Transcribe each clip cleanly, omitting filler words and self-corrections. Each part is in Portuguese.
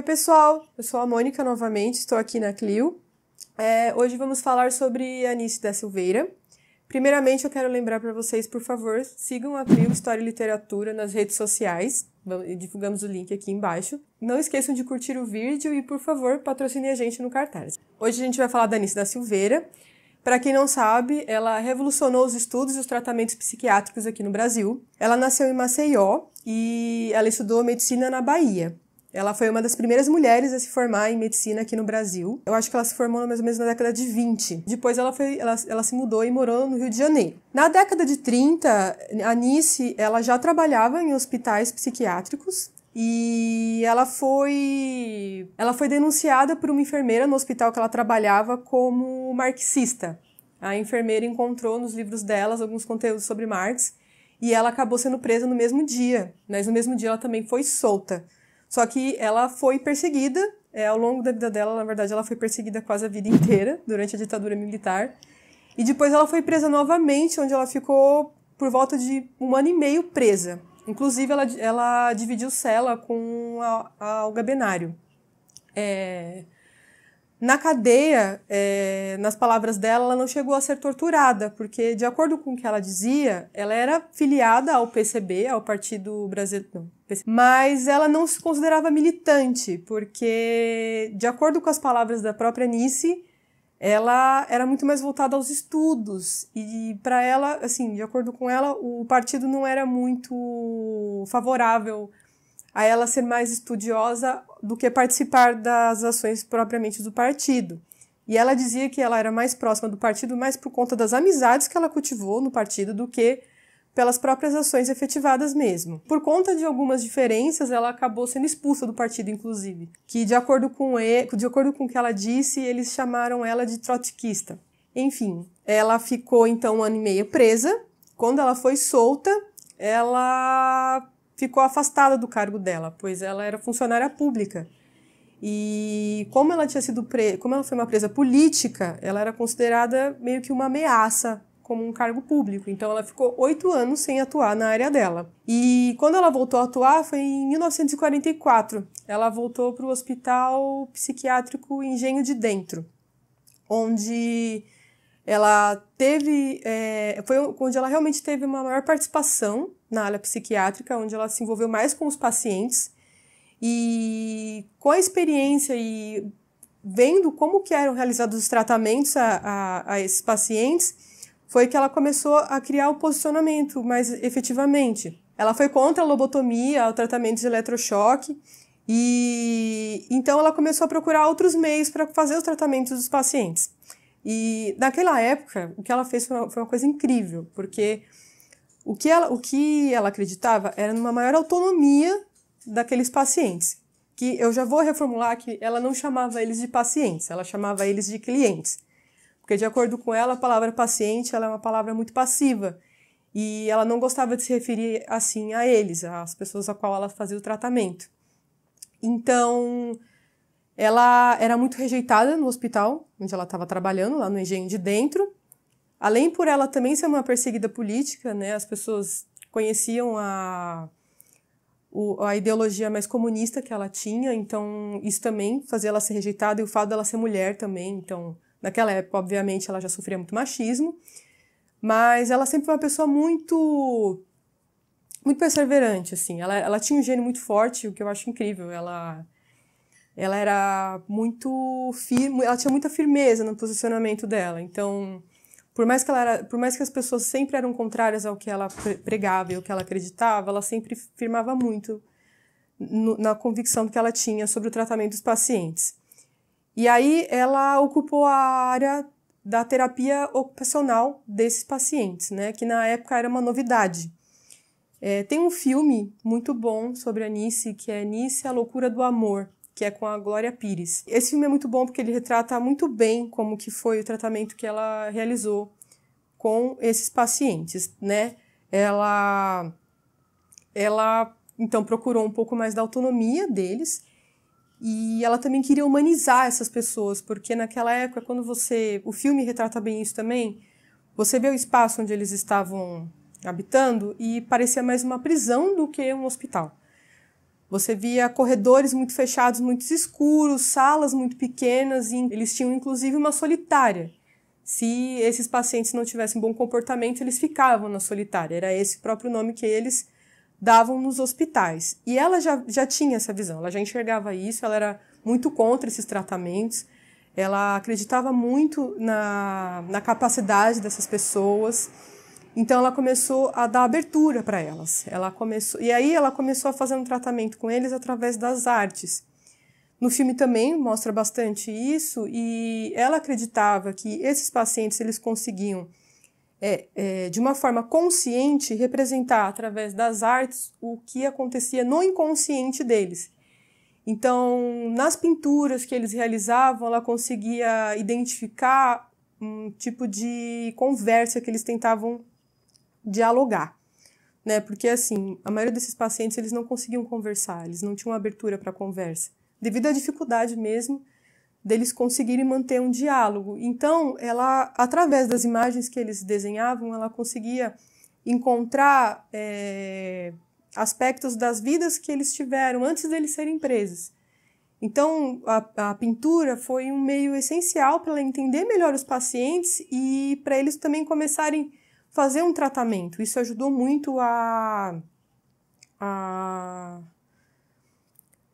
Oi, pessoal! Eu sou a Mônica novamente, estou aqui na Clio. Hoje vamos falar sobre Anice da Silveira. Primeiramente, eu quero lembrar para vocês, por favor, sigam a Clio História e Literatura nas redes sociais. Divulgamos o link aqui embaixo. Não esqueçam de curtir o vídeo e, por favor, patrocinem a gente no cartaz. Hoje a gente vai falar da Anice da Silveira. Para quem não sabe, ela revolucionou os estudos e os tratamentos psiquiátricos aqui no Brasil. Ela nasceu em Maceió e ela estudou medicina na Bahia. Ela foi uma das primeiras mulheres a se formar em medicina aqui no Brasil. Eu acho que ela se formou mais ou menos na década de 20. Depois ela se mudou e morou no Rio de Janeiro. Na década de 30, a Anice ela já trabalhava em hospitais psiquiátricos e ela foi denunciada por uma enfermeira no hospital que ela trabalhava como marxista. A enfermeira encontrou nos livros delas alguns conteúdos sobre Marx e ela acabou sendo presa no mesmo dia. Mas no mesmo dia ela também foi solta. Só que ela foi perseguida, ao longo da vida dela, na verdade, ela foi perseguida quase a vida inteira, durante a ditadura militar. E depois ela foi presa novamente, onde ela ficou por volta de 1 ano e meio presa. Inclusive, ela dividiu cela com o Gabenário. Na cadeia, nas palavras dela, ela não chegou a ser torturada, porque, de acordo com o que ela dizia, ela era filiada ao PCB, ao Partido Brasileiro, mas ela não se considerava militante, porque, de acordo com as palavras da própria Anice, ela era muito mais voltada aos estudos, e para ela, assim, de acordo com ela, o partido não era muito favorável a ela ser mais estudiosa do que participar das ações propriamente do partido. E ela dizia que ela era mais próxima do partido mais por conta das amizades que ela cultivou no partido do que pelas próprias ações efetivadas mesmo. Por conta de algumas diferenças, ela acabou sendo expulsa do partido, inclusive. Que, de acordo com o que ela disse, eles chamaram ela de trotskista. Enfim, ela ficou, então, 1 ano e meio presa. Quando ela foi solta, ela ficou afastada do cargo dela, pois ela era funcionária pública. E como ela foi uma presa política, ela era considerada meio que uma ameaça como um cargo público. Então ela ficou 8 anos sem atuar na área dela. E quando ela voltou a atuar foi em 1944. Ela voltou para o Hospital Psiquiátrico Engenho de Dentro, onde ela foi onde ela realmente teve uma maior participação na área psiquiátrica, onde ela se envolveu mais com os pacientes e com a experiência e vendo como que eram realizados os tratamentos a esses pacientes, foi que ela começou a criar o posicionamento mais efetivamente. Ela foi contra a lobotomia, o tratamento de eletrochoque, e então ela começou a procurar outros meios para fazer os tratamentos dos pacientes. E naquela época, o que ela fez foi uma coisa incrível, porque o que ela acreditava era numa maior autonomia daqueles pacientes. Que eu já vou reformular que ela não chamava eles de pacientes, ela chamava eles de clientes. Porque, de acordo com ela, a palavra paciente ela é uma palavra muito passiva. E ela não gostava de se referir assim a eles, às pessoas a qual ela fazia o tratamento. Então, ela era muito rejeitada no hospital onde ela estava trabalhando, lá no Engenho de Dentro. Além por ela também ser uma perseguida política, né, as pessoas conheciam a ideologia mais comunista que ela tinha, então isso também fazia ela ser rejeitada, e o fato dela ser mulher também. Então, naquela época, obviamente, ela já sofria muito machismo, mas ela sempre foi uma pessoa muito perseverante, assim. Ela tinha um gênio muito forte, o que eu acho incrível. Ela era muito firme, ela tinha muita firmeza no posicionamento dela. Então, por mais que as pessoas sempre eram contrárias ao que ela pregava e ao que ela acreditava, ela sempre firmava muito na convicção que ela tinha sobre o tratamento dos pacientes. E aí ela ocupou a área da terapia ocupacional desses pacientes, né, que na época era uma novidade. Tem um filme muito bom sobre a Anice, que é Anice, a Loucura do Amor, que é com a Glória Pires. Esse filme é muito bom porque ele retrata muito bem como que foi o tratamento que ela realizou com esses pacientes, né? Ela então procurou um pouco mais da autonomia deles e ela também queria humanizar essas pessoas, porque naquela época, o filme retrata bem isso também, você vê o espaço onde eles estavam habitando e parecia mais uma prisão do que um hospital. Você via corredores muito fechados, muito escuros, salas muito pequenas, e eles tinham inclusive uma solitária. Se esses pacientes não tivessem bom comportamento, eles ficavam na solitária. Era esse o próprio nome que eles davam nos hospitais. E ela já tinha essa visão, ela já enxergava isso, ela era muito contra esses tratamentos, ela acreditava muito na capacidade dessas pessoas, então ela começou a dar abertura para elas. E aí ela começou a fazer um tratamento com eles através das artes. No filme também mostra bastante isso, e ela acreditava que esses pacientes eles conseguiam de uma forma consciente, representar através das artes o que acontecia no inconsciente deles. Então, nas pinturas que eles realizavam, ela conseguia identificar um tipo de conversa que eles tentavam dialogar, né? Porque, assim, a maioria desses pacientes, eles não conseguiam conversar, eles não tinham abertura para conversa, devido à dificuldade mesmo deles conseguirem manter um diálogo. Então, ela, através das imagens que eles desenhavam, ela conseguia encontrar aspectos das vidas que eles tiveram antes deles serem presos. Então, a pintura foi um meio essencial para ela entender melhor os pacientes e para eles também começarem a fazer um tratamento. Isso ajudou muito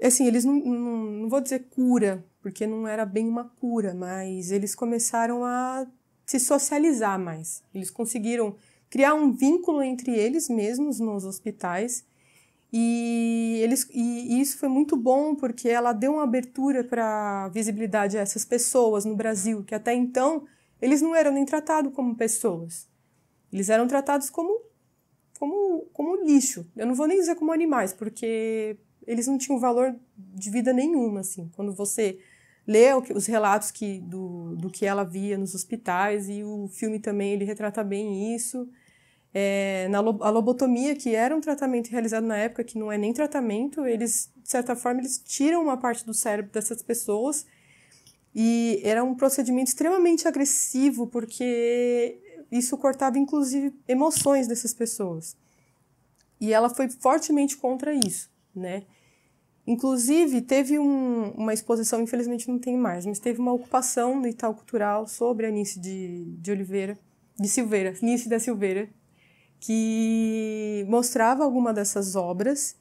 assim, eles não vou dizer cura, porque não era bem uma cura, mas eles começaram a se socializar mais. Eles conseguiram criar um vínculo entre eles mesmos nos hospitais, e isso foi muito bom porque ela deu uma abertura para visibilidade a essas pessoas no Brasil, que até então eles não eram nem tratados como pessoas. Eles eram tratados como lixo. Eu não vou nem dizer como animais, porque eles não tinham valor de vida nenhuma, assim. Quando você lê os relatos do que ela via nos hospitais, e o filme também ele retrata bem isso. A lobotomia, que era um tratamento realizado na época, que não é nem tratamento, eles, de certa forma, eles tiram uma parte do cérebro dessas pessoas, e era um procedimento extremamente agressivo, porque isso cortava, inclusive, emoções dessas pessoas. E ela foi fortemente contra isso, né? Inclusive, teve uma exposição, infelizmente não tem mais, mas teve uma ocupação no Itaú Cultural sobre a Nice Nice da Silveira, que mostrava alguma dessas obras,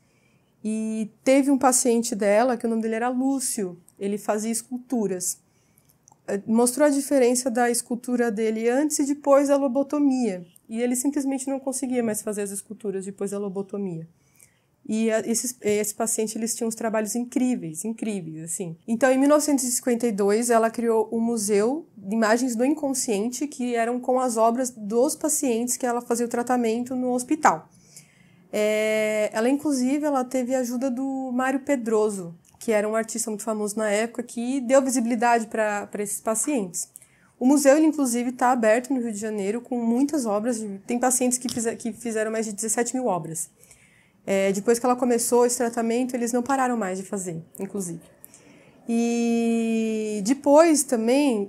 e teve um paciente dela, que o nome dele era Lúcio, ele fazia esculturas. Mostrou a diferença da escultura dele antes e depois da lobotomia, e ele simplesmente não conseguia mais fazer as esculturas depois da lobotomia. E esses pacientes, eles tinham uns trabalhos incríveis, assim. Então, em 1952, ela criou o Museu de Imagens do Inconsciente, que eram com as obras dos pacientes que ela fazia o tratamento no hospital. Ela, inclusive, ela teve a ajuda do Mário Pedroso, que era um artista muito famoso na época, que deu visibilidade para esses pacientes. O museu, ele, inclusive, está aberto no Rio de Janeiro, com muitas obras. Tem pacientes que fizeram mais de 17 mil obras. Depois que ela começou esse tratamento, eles não pararam mais de fazer, inclusive. E depois também,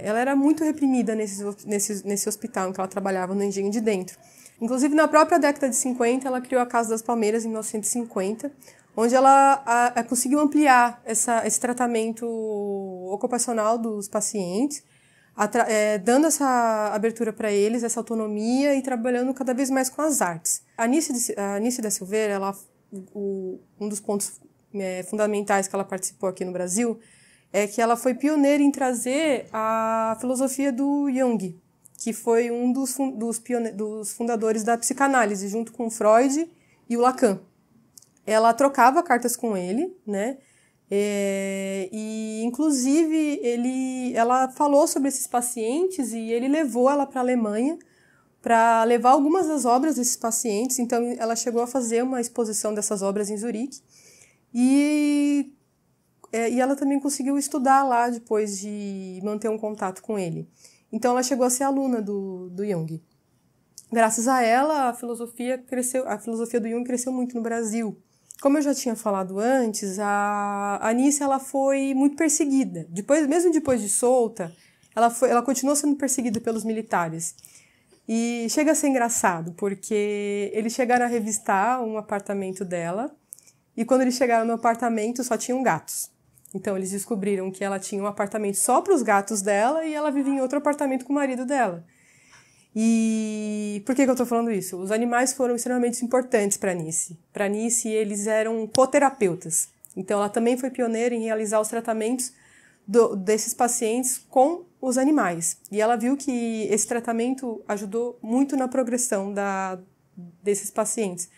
ela era muito reprimida nesse hospital em que ela trabalhava, no Engenho de Dentro. Inclusive, na própria década de 50, ela criou a Casa das Palmeiras, em 1950, onde ela conseguiu ampliar esse tratamento ocupacional dos pacientes, dando essa abertura para eles, essa autonomia, e trabalhando cada vez mais com as artes. A Nice da Silveira, um dos pontos fundamentais que ela participou aqui no Brasil é que ela foi pioneira em trazer a filosofia do Jung, que foi um dos fundadores da psicanálise, junto com Freud e o Lacan. Ela trocava cartas com ele, né? E inclusive ela falou sobre esses pacientes, e ele levou ela para a Alemanha para levar algumas das obras desses pacientes. Então ela chegou a fazer uma exposição dessas obras em Zurique, e ela também conseguiu estudar lá depois de manter um contato com ele. Então ela chegou a ser aluna do Jung. Graças a ela, a filosofia do Jung cresceu muito no Brasil. Como eu já tinha falado antes, a Nice, ela foi muito perseguida. Mesmo depois de solta, ela continuou sendo perseguida pelos militares. E chega a ser engraçado, porque eles chegaram a revistar um apartamento dela, e quando eles chegaram no apartamento só tinham gatos. Então eles descobriram que ela tinha um apartamento só para os gatos dela e ela vivia em outro apartamento com o marido dela. E por que eu estou falando isso? Os animais foram extremamente importantes para a Anice. Para a Anice, eles eram coterapeutas. Então ela também foi pioneira em realizar os tratamentos desses pacientes com os animais. E ela viu que esse tratamento ajudou muito na progressão desses pacientes.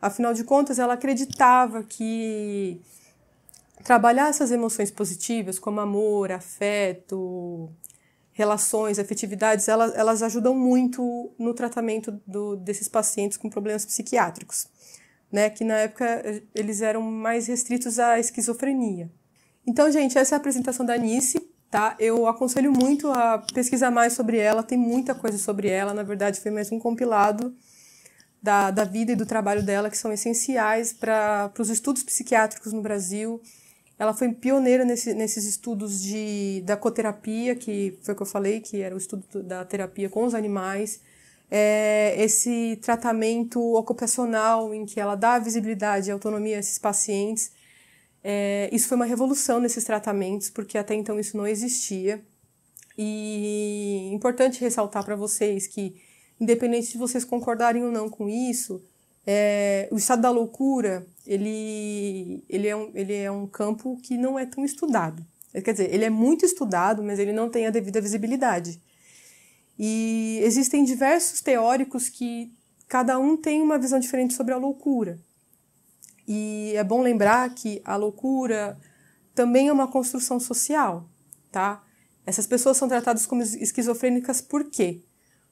Afinal de contas, ela acreditava que trabalhar essas emoções positivas, como amor, afeto, relações, afetividades, elas ajudam muito no tratamento desses pacientes com problemas psiquiátricos, né? Que na época eles eram mais restritos à esquizofrenia. Então, gente, essa é a apresentação da Anice, tá? Eu aconselho muito a pesquisar mais sobre ela, tem muita coisa sobre ela, na verdade foi mais um compilado da vida e do trabalho dela, que são essenciais para os estudos psiquiátricos no Brasil. Ela foi pioneira nesses estudos da coterapia, que foi o que eu falei, que era o estudo da terapia com os animais. Esse tratamento ocupacional em que ela dá visibilidade e autonomia a esses pacientes. Isso foi uma revolução nesses tratamentos, porque até então isso não existia. E é importante ressaltar para vocês que, independente de vocês concordarem ou não com isso, o estado da loucura, ele é um campo que não é tão estudado. Quer dizer, ele é muito estudado, mas ele não tem a devida visibilidade. E existem diversos teóricos que cada um tem uma visão diferente sobre a loucura. E é bom lembrar que a loucura também é uma construção social, tá? Essas pessoas são tratadas como esquizofrênicas por quê?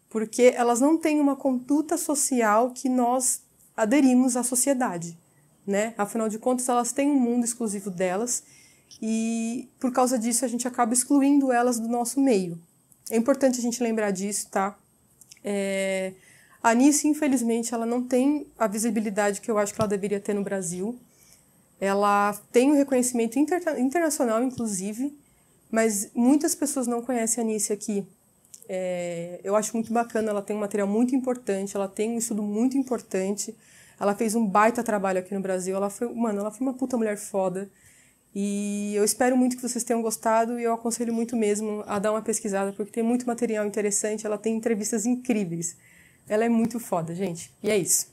Porque elas não têm uma conduta social que nós aderimos à sociedade, né? Afinal de contas, elas têm um mundo exclusivo delas e, por causa disso, a gente acaba excluindo elas do nosso meio. É importante a gente lembrar disso, tá? A Anice, infelizmente, ela não tem a visibilidade que eu acho que ela deveria ter no Brasil. Ela tem um reconhecimento internacional, inclusive, mas muitas pessoas não conhecem a Anice aqui. Eu acho muito bacana, ela tem um material muito importante, ela tem um estudo muito importante, ela fez um baita trabalho aqui no Brasil, ela foi uma puta mulher foda. E eu espero muito que vocês tenham gostado e eu aconselho muito mesmo a dar uma pesquisada, porque tem muito material interessante, ela tem entrevistas incríveis. Ela é muito foda, gente. E é isso.